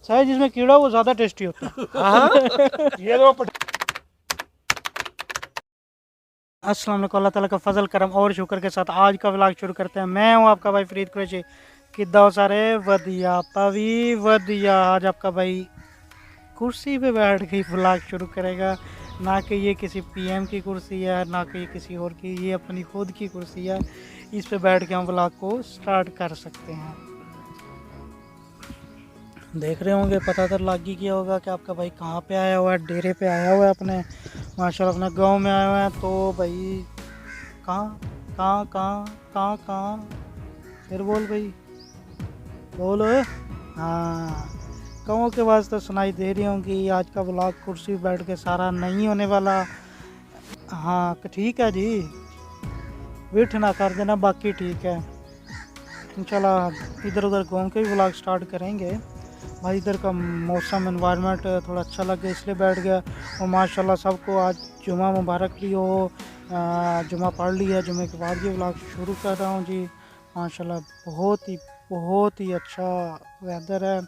शायद जिसमें कीड़ा वो ज़्यादा टेस्टी होता है। ये लो अस्सलाम वालेकुम, अल्लाह ताला का फजल करम और शुक्र के साथ आज का व्लॉग शुरू करते हैं। मैं हूं आपका भाई फरीद कुरैशी। किद्दा हो सारे वधिया पवी वधिया। आज आपका भाई कुर्सी पे बैठ के व्लॉग शुरू करेगा। ना कि ये किसी पीएम की कुर्सी है, ना कि ये किसी और की, ये अपनी खुद की कुर्सी है। इस पे बैठ के हम व्लॉग को स्टार्ट कर सकते हैं। देख रहे होंगे, पता तो लग ही गया होगा कि आपका भाई कहाँ पे आया हुआ है। डेरे पे आया हुआ है अपने, माशाल्लाह अपने गांव में आया हुआ है। तो भाई कहाँ कहाँ कहाँ कहाँ कहाँ फिर बोल भाई, बोल। हाँ, गाँव के आवाज़ तो सुनाई दे रही होंगी। आज का व्लॉग कुर्सी पे बैठ के सारा नहीं होने वाला। हाँ ठीक है जी, वेट ना कर देना, बाकी ठीक है। इंशाल्लाह इधर उधर घूम के भी व्लॉग स्टार्ट करेंगे। भाई इधर का मौसम एनवायरनमेंट थोड़ा अच्छा लग गया इसलिए बैठ गया। और माशाल्लाह सबको आज जुमा मुबारक भी हो। जुमा पढ़ लिया, जुमे के बाद ये व्लॉग शुरू कर रहा हूँ जी। माशाल्लाह बहुत ही अच्छा वेदर है।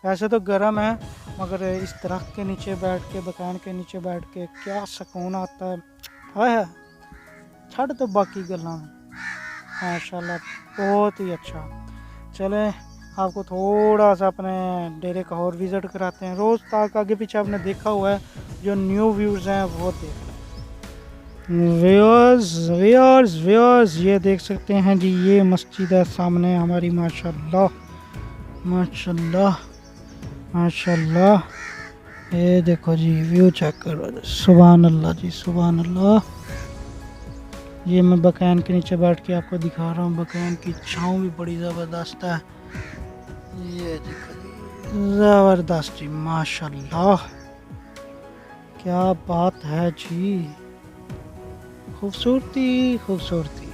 वैसे तो गर्म है, मगर इस दरख्त के नीचे बैठ के, दुकान के नीचे बैठ के क्या सुकून आता है। छड़ तो बाकी गल्लां माशाल्लाह बहुत ही अच्छा। चले आपको थोड़ा सा अपने डेरे का और विज़िट कराते हैं। रोज़ तक आगे पीछे आपने देखा हुआ है, जो न्यू व्यूज़ हैं वो देख रहे हैं। व्यूअर्स ये देख सकते हैं जी, ये मस्जिद है सामने हमारी। माशाल्लाह माशाल्लाह माशाल्लाह। ये देखो जी, व्यू चेक करो, सुभान अल्लाह जी, सुभान अल्लाह। ये मैं बकान के नीचे बैठ के आपको दिखा रहा हूँ। बकान की छाँव भी बड़ी ज़बरदस्त है। ये देखो जी, ज़बरदस्त जी, माशाल्लाह क्या बात है जी। खूबसूरती खूबसूरती,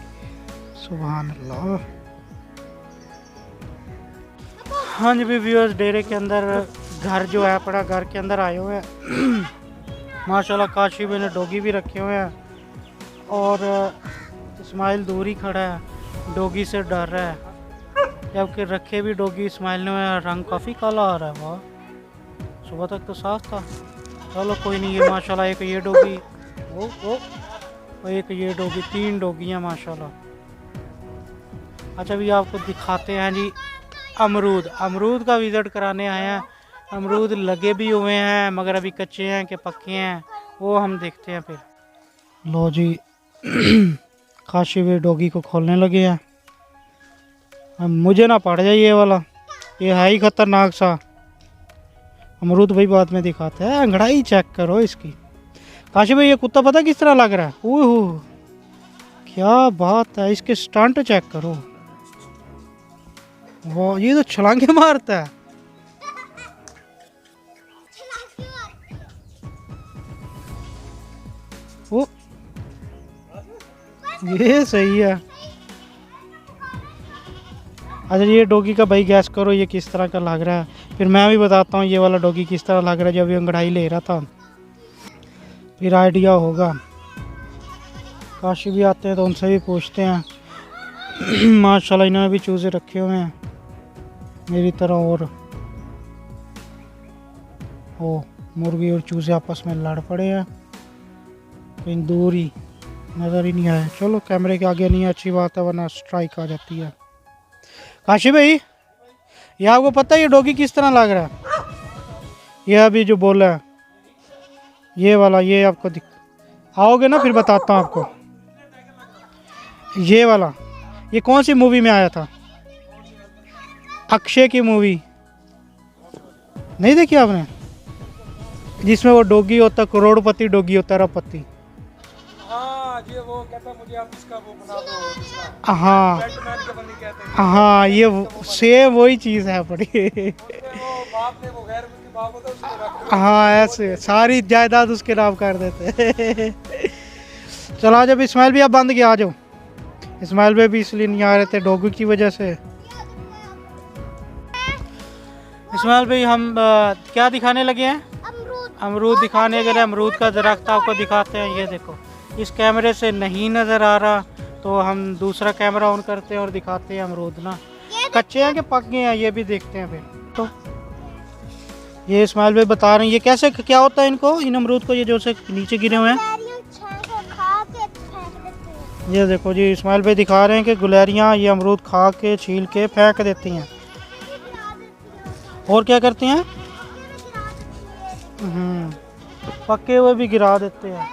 सुभान अल्लाह। हाँ जी भी व्यूअर्स, डेरे के अंदर घर जो है पड़ा, घर के अंदर आए हुए हैं। माशाल्लाह काशी में ने डॉगी भी रखे हुए हैं। और इस्माइल दूर ही खड़ा है, डॉगी से डर रहा है। जबकि रखे भी डॉगी इस्माइल ने, रंग काफ़ी काला आ रहा है। वाह, सुबह तक तो साफ था। चलो कोई नहीं। ये माशाल्लाह एक ये डॉगी, वो एक ये डॉगी, 3 डॉगी हैं माशाल्लाह। अच्छा भी आपको दिखाते हैं जी अमरूद का विज़िट कराने आए हैं। अमरूद लगे भी हुए हैं मगर अभी कच्चे हैं कि पक्के हैं वो हम देखते हैं फिर। लो जी, काशी भी डॉगी को खोलने लगे हैं। अब मुझे ना पड़ जाए ये वाला, ये है ही खतरनाक सा। अमरूद भाई बाद में दिखाते हैं। अंगड़ाई चेक करो इसकी। काशी भाई ये कुत्ता पता किस तरह लग रहा है। ओह क्या बात है, इसके स्टंट चेक करो। वाह, ये तो छलांगे मारता है। ओ ये सही है। अच्छा ये डॉगी का भाई गैस करो ये किस तरह का लग रहा है, फिर मैं भी बताता हूँ ये वाला डॉगी किस तरह लग रहा है। जब ये अंगड़ाई ले रहा था फिर आइडिया होगा। काशी भी आते हैं तो उनसे भी पूछते हैं। माशाल्लाह इन्होंने भी चूज़े रखे हुए हैं मेरी तरह। और ओ मुर्गी और चूज़े आपस में लड़ पड़े हैं, कहीं दूर ही नज़र ही नहीं आया। चलो कैमरे के आगे नहीं है, अच्छी बात है, वरना स्ट्राइक आ जाती है। काशी भाई ये आपको पता है ये डॉगी किस तरह लग रहा है? ये अभी जो बोला है ये वाला, ये आपको आओगे ना फिर बताता हूँ आपको। ये वाला, ये कौन सी मूवी में आया था? अक्षय की मूवी नहीं देखी आपने, जिसमें वो डॉगी होता, करोड़पति डॉगी होता, रपति। हाँ ये वो कहता मुझे आप इसका वो बना दो। हाँ बैटमैन के बंदी कहते हैं। हाँ, ये सेम वही चीज़ है बड़ी। वो बाप ने वो गैर मुल्की बाप होता है उसको रख दो। हाँ ऐसे सारी जायदाद उसके नाम कर देते। चलो आ जाओ इस्माइल भी, आप बंद किया, आ जाओ। इस्माइल भाई भी इसलिए नहीं आ रहे थे डॉगी की वजह से। इस्माइल भाई हम क्या दिखाने लगे हैं? अमरूद दिखाने के लिए। अमरूद का दरख्त आपको दिखाते हैं। ये देखो, इस कैमरे से नहीं नज़र आ रहा तो हम दूसरा कैमरा ऑन करते हैं और दिखाते हैं अमरूद ना। कच्चे हैं कि पक गए हैं ये भी देखते हैं फिर। तो ये इस्माइल भाई बता रहे हैं ये कैसे क्या होता है इनको, इन अमरूद को, ये जो से नीचे गिरे हुए हैं। ये देखो जी इस्माइल भाई दिखा रहे हैं कि गुलहरियाँ ये अमरूद खा के छील के फेंक देती हैं। और क्या करती हैं? पके हुए भी गिरा देते हैं।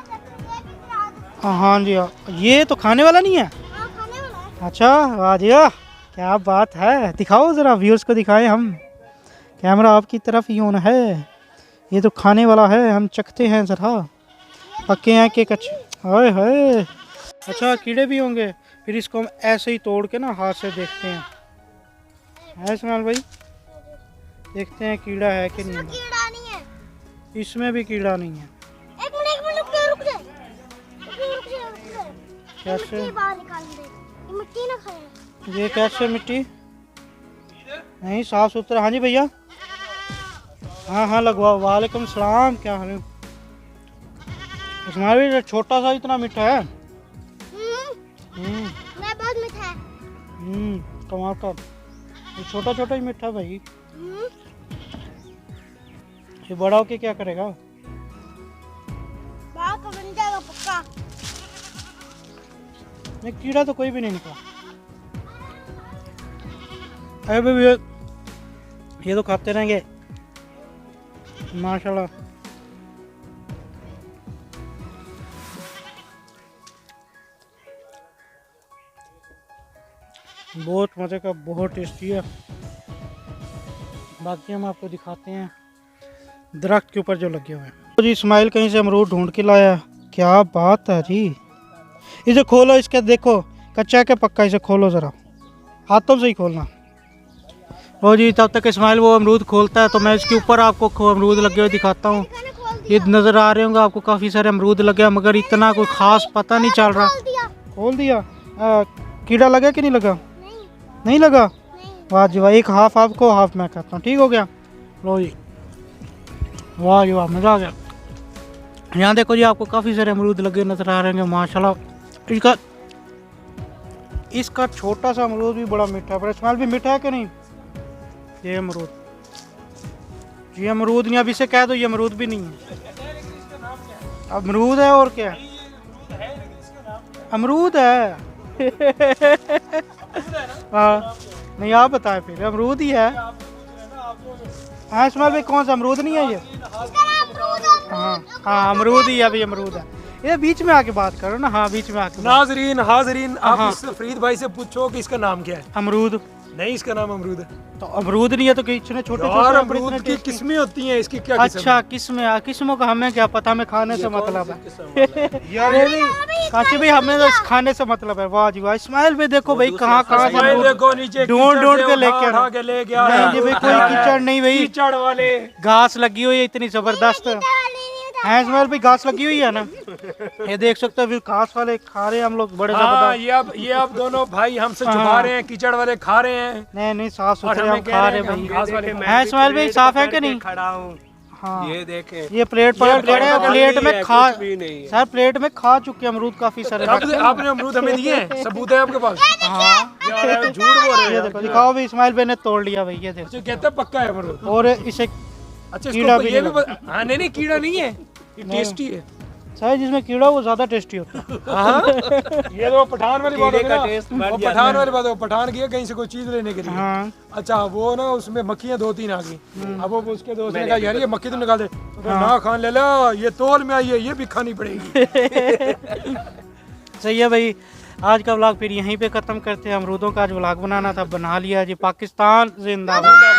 हाँ जी हाँ, ये तो खाने वाला नहीं है। अच्छा वाह जी वाह, क्या बात है। दिखाओ ज़रा व्यूअर्स को दिखाएं हम, कैमरा आपकी तरफ ही होना है। ये तो खाने वाला है, हम चखते हैं ज़रा पक्के हैं कि कच्चे। हाय हाय, अच्छा कीड़े भी होंगे। फिर इसको हम ऐसे ही तोड़ के ना हाथ से देखते हैं, है इस्माइल भाई, देखते हैं कीड़ा है कि नहीं। कीड़ा नहीं है, इसमें भी कीड़ा नहीं है। एक मिनट रुक जा। कैसे? मिट्टी बाहर निकाल दे, ये मिट्टी ना खाए। ये कैसे मिट्टी? नहीं साफ सुथरा। हाँ जी भैया, हाँ हाँ लगवाओ। वालेकुम सलाम, क्या हाल है? इस्माइल भाई छोटा सा इतना मीठा है। मैं बहुत मीठा है। कमाल का, ये छोटा छोटा ही मीठा भाई। ये बड़ा होके क्या करेगा? बाहर का बन जाएगा पक्का। नहीं कीड़ा तो कोई भी नहीं निकला। अरे भाई ये तो खाते रहेंगे माशाल्लाह। बहुत मज़े का, बहुत टेस्टी है। बाकी हम आपको दिखाते हैं दरख्त के ऊपर जो लगे हुए हैं। तो जी इस्माइल कहीं से अमरूद ढूंढ के लाया, क्या बात है जी। इसे खोलो, इसके देखो कच्चा के पक्का, इसे खोलो ज़रा, हाथों से ही खोलना। वो जी तब तक इस्माइल वो अमरूद खोलता है तो मैं इसके ऊपर आपको अमरूद लगे हुए दिखाता हूँ। ये नज़र आ रहे होंगे आपको, काफ़ी सारे अमरूद लगे हैं, मगर इतना कोई ख़ास पता नहीं चल रहा। खोल दिया। कीड़ा लगा कि नहीं लगा? नहीं लगा। वाह जी वाह, एक हाफ आपको हाफ मैं खाता हूँ, ठीक हो गया। लो जी, वाह जी वाह, मज़ा आ गया। यहाँ देखो जी आपको काफ़ी सारे अमरूद लगे नज़र आ रहे हैं माशाल्लाह। इसका छोटा सा अमरूद भी बड़ा मीठा है, पर इस्माइल भी मीठा है कि नहीं? ये अमरूद, ये अमरूद नहीं, अब इसे कह दो ये अमरूद भी नहीं है। अमरूद है और क्या? अमरूद है। हाँ नहीं आप बताए फिर, अमरूद ही है। हाँ इस्माइल भाई कौन सा अमरूद नहीं है ये? हाँ हाँ अमरूद ही है भाई, अमरूद है। ये बीच में आके बात करो ना। हाँ बीच में आके। नाजरीन हाजरीन, आप इस फरीद भाई से पूछो कि इसका नाम क्या है। अमरूद नहीं, इसका नाम अमरूद है। तो अमरूद नहीं है तो कितने छोटे और छोटे अमरूद की किस्में होती हैं, इसकी क्या किस्म अच्छा किस्में, किस्मों का हमें क्या पता, हमें खाने से मतलब है। काशी भाई हमें तो खाने से मतलब है। वाह जी वाह, इस्माइल भाई देखो भाई कहाँ कहाँ से भाई देखो नीचे ढूंढ ढूंढ के लेके उठा के ले गया। नहीं जी भाई, कोई कीचड़ नहीं भाई, कीचड़ वाले घास लगी हुई है इतनी जबरदस्त है। इस्माइल भाई घास लगी हुई है ना, ये देख सकते हो। फिर घास वाले खा रहे हैं हम लोग बड़े जबरदस्त। ये अब दोनों भाई हमसे छुपा रहे हैं, कीचड़ वाले खा रहे हैं। नहीं नहीं साफ सुथरे हम खा रहे हैं घास वाले भाई। है इस्माइल भाई साफ है कि नहीं? खड़ा हूँ। हाँ ये देखें, ये प्लेट पकड़ खड़े हैं, प्लेट में खा भी नहीं है। सर प्लेट में खा चुके अमरूद काफी सारे। आपने अमरूद हमें दिए हैं, सबूत है आपके पास? हाँ यार झूठ बोल रहे ये हैं। देखो, दिखाओ भी इस्माइल भाई ने तोड़ लिया भाई, ये देखो। अच्छा कहते हैं पक्का है अमरूद। और इसे अच्छा कीड़ा इसको भी ये नहीं भी हाँ नहीं कीड़ा नहीं है, ये टेस्टी है। शायद जिसमें कीड़ा वो ज्यादा टेस्टी होता है। हाँ ये तो पठान वाली बात कीड़े है का ना, टेस्ट वो बढ़ जाता पठान वाली बात है। वो पठान गया कहीं से कोई चीज लेने के लिए। हाँ अच्छा वो ना उसमें मक्खियां 2-3 आ गई। अब वो उसके दोस्त ने कहा यार ये मक्खी तो निकाल दे, तो कहा, ना खान ले लो, ये तोल में आई है, ये भी खानी पड़ेगी। सही है भाई, आज का व्लॉग फिर यहीं पे ख़त्म करते हैं। अमरूदों का आज व्लॉग बनाना था, बना लिया जी। पाकिस्तान जिंदाबाद।